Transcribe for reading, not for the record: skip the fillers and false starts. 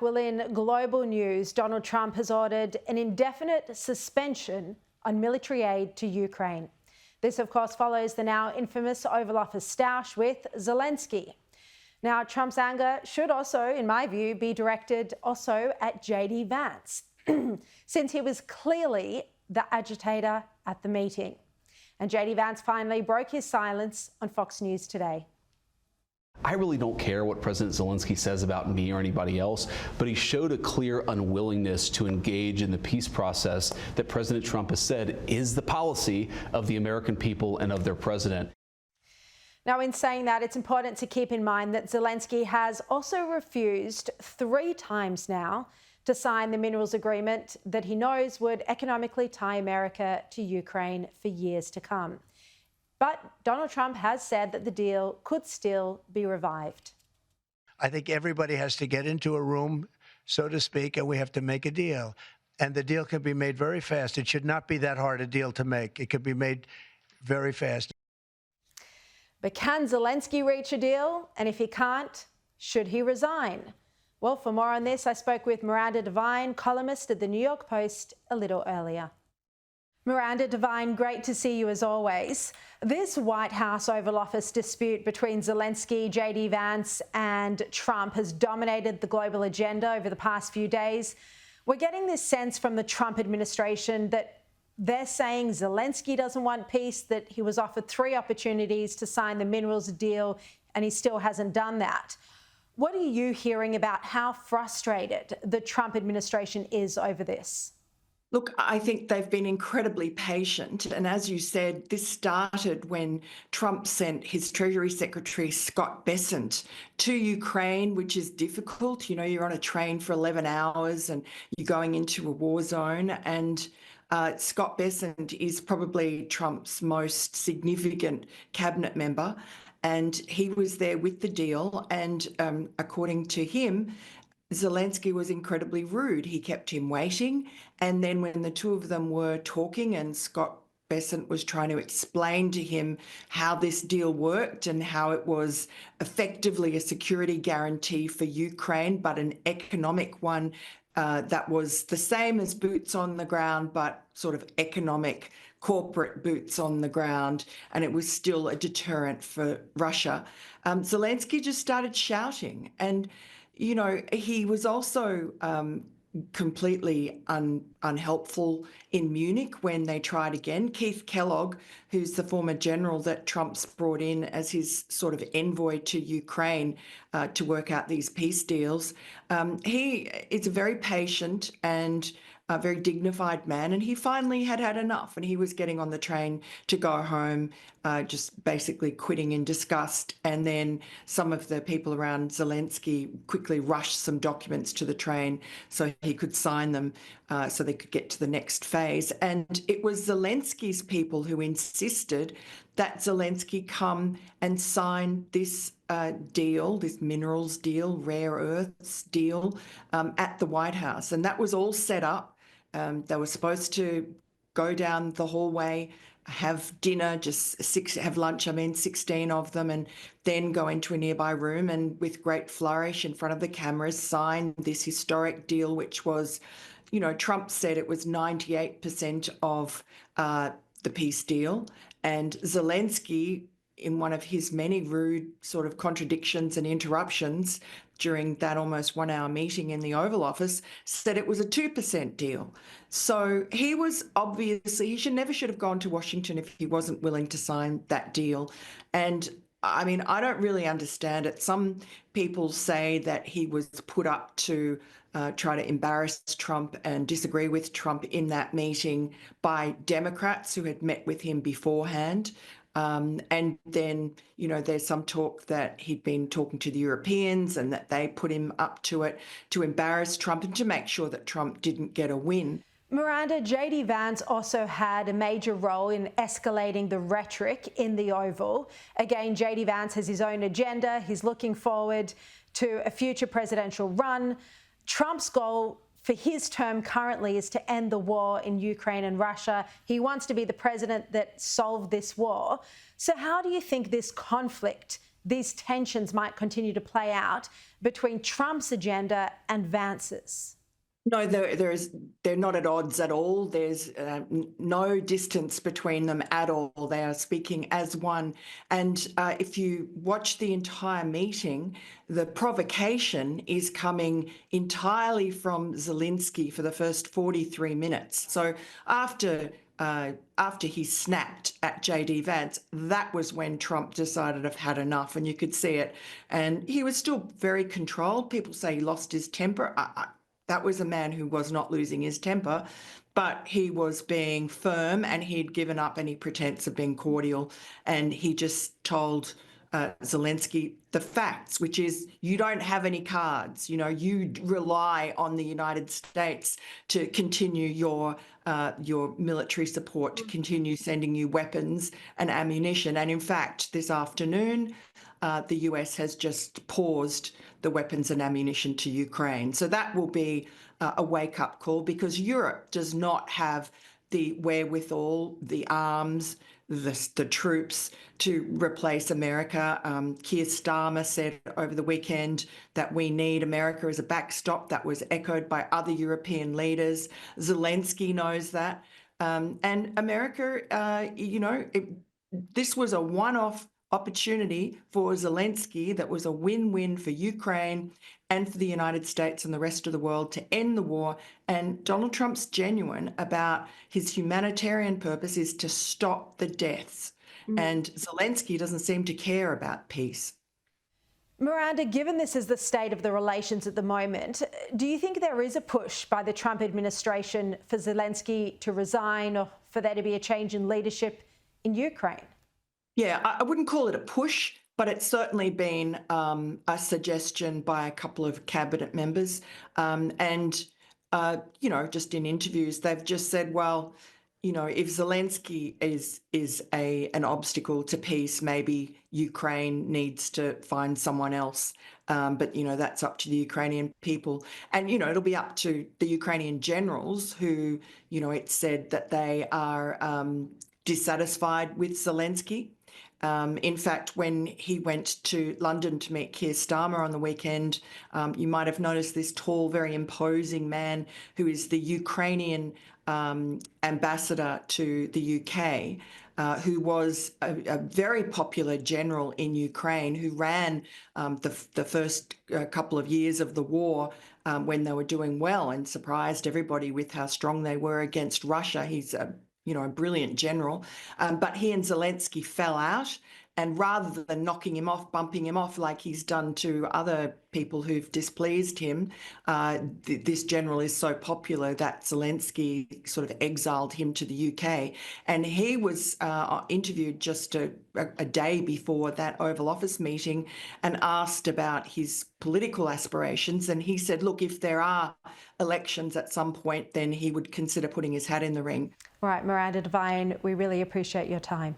Well, in global news, Donald Trump has ordered an indefinite suspension on military aid to Ukraine. This, of course, follows the now infamous Oval Office stoush with Zelensky. Now, Trump's anger should also, in my view, be directed also at JD Vance, since he was clearly the agitator at the meeting. And JD Vance finally broke his silence on Fox News today. I really don't care what President Zelensky says about me or anybody else, but he showed a clear unwillingness to engage in the peace process that President Trump has said is the policy of the American people and of their president. Now, in saying that, it's important to keep in mind that Zelensky has also refused 3 times now to sign the minerals agreement that he knows would economically tie America to Ukraine for years to come. But Donald Trump has said that the deal could still be revived. I think everybody has to get into a room, so to speak, and we have to make a deal. And the deal can be made very fast. It should not be that hard a deal to make. It could be made very fast. But can Zelensky reach a deal? And if he can't, should he resign? Well, for more on this, I spoke with Miranda Devine, columnist at the New York Post, a little earlier. Miranda Divine, great to see you as always. This White House Oval Office dispute between Zelensky, JD Vance and Trump has dominated the global agenda over the past few days. We're getting this sense from the Trump administration that they're saying Zelensky doesn't want peace, that he was offered 3 opportunities to sign the minerals deal and he still hasn't done that. What are you hearing about how frustrated the Trump administration is over this? Look, I think they've been incredibly patient. And as you said, this started when Trump sent his Treasury Secretary, Scott Bessent, to Ukraine, which is difficult. You know, you're on a train for 11 hours and you're going into a war zone. And Scott Bessent is probably Trump's most significant cabinet member. And he was there with the deal. And according to him, Zelensky was incredibly rude. He kept him waiting. And then when the two of them were talking and Scott Bessent was trying to explain to him how this deal worked and how it was effectively a security guarantee for Ukraine, but an economic one that was the same as boots on the ground, but sort of economic corporate boots on the ground, and it was still a deterrent for Russia. Zelensky just started shouting. And you know, he was also completely unhelpful in Munich when they tried again. Keith Kellogg, who's the former general that Trump's brought in as his sort of envoy to Ukraine to work out these peace deals, he is a very patient and a very dignified man, and he finally had enough, and he was getting on the train to go home, just basically quitting in disgust. And then some of the people around Zelensky quickly rushed some documents to the train so he could sign them so they could get to the next phase. And it was Zelensky's people who insisted that Zelensky come and sign this deal, this minerals deal, rare earths deal, at the White House. And that was all set up. They were supposed to go down the hallway, have dinner, have lunch, 16 of them, and then go into a nearby room and with great flourish in front of the cameras sign this historic deal, which was, you know, Trump said it was 98% of the peace deal. And Zelensky, in one of his many rude sort of contradictions and interruptions during that almost 1-hour meeting in the Oval Office, said it was a 2% deal. So he was obviously, he never should have gone to Washington if he wasn't willing to sign that deal. And I mean, I don't really understand it. Some people say that he was put up to try to embarrass Trump and disagree with Trump in that meeting by Democrats who had met with him beforehand. And then, you know, there's some talk that he'd been talking to the Europeans and that they put him up to it to embarrass Trump and to make sure that Trump didn't get a win. Miranda, JD Vance also had a major role in escalating the rhetoric in the Oval. Again, JD Vance has his own agenda. He's looking forward to a future presidential run. Trump's goal for his term currently is to end the war in Ukraine and Russia. He wants to be the president that solved this war. So how do you think this conflict these tensions might continue to play out between Trump's agenda and Vance's? No, they're not at odds at all. There's no distance between them at all. They are speaking as one. And if you watch the entire meeting, the provocation is coming entirely from Zelensky for the first 43 minutes. So after he snapped at JD Vance, that was when Trump decided I've had enough, and you could see it. And he was still very controlled. People say he lost his temper. That was a man who was not losing his temper, but he was being firm, and he'd given up any pretense of being cordial. And he just told Zelensky the facts, which is, you don't have any cards. You know, you rely on the United States to continue your military support, to continue sending you weapons and ammunition. And in fact, this afternoon, the US has just paused the weapons and ammunition to Ukraine. So that will be a wake-up call, because Europe does not have the wherewithal, the arms, the troops to replace America. Keir Starmer said over the weekend that we need America as a backstop. That was echoed by other European leaders. Zelensky knows that. And America, this was a one-off opportunity for Zelensky that was a win-win for Ukraine and for the United States and the rest of the world to end the war. And Donald Trump's genuine about his humanitarian purpose is to stop the deaths. And Zelensky doesn't seem to care about peace. Miranda, given this is the state of the relations at the moment, do you think there is a push by the Trump administration for Zelensky to resign, or for there to be a change in leadership in Ukraine? Yeah, I wouldn't call it a push, but it's certainly been a suggestion by a couple of cabinet members. Just in interviews, they've just said, well, if Zelensky is an obstacle to peace, maybe Ukraine needs to find someone else. But that's up to the Ukrainian people. And, it'll be up to the Ukrainian generals who, it's said that they are dissatisfied with Zelensky. In fact, when he went to London to meet Keir Starmer on the weekend, you might have noticed this tall, very imposing man who is the Ukrainian ambassador to the UK, who was a very popular general in Ukraine, who ran the first couple of years of the war when they were doing well, and surprised everybody with how strong they were against Russia. He's a brilliant general, but he and Zelensky fell out. And rather than knocking him off, bumping him off like he's done to other people who've displeased him, this general is so popular that Zelensky sort of exiled him to the UK. And he was interviewed just a day before that Oval Office meeting and asked about his political aspirations. And he said, look, if there are elections at some point, then he would consider putting his hat in the ring. All right, Miranda Devine, we really appreciate your time.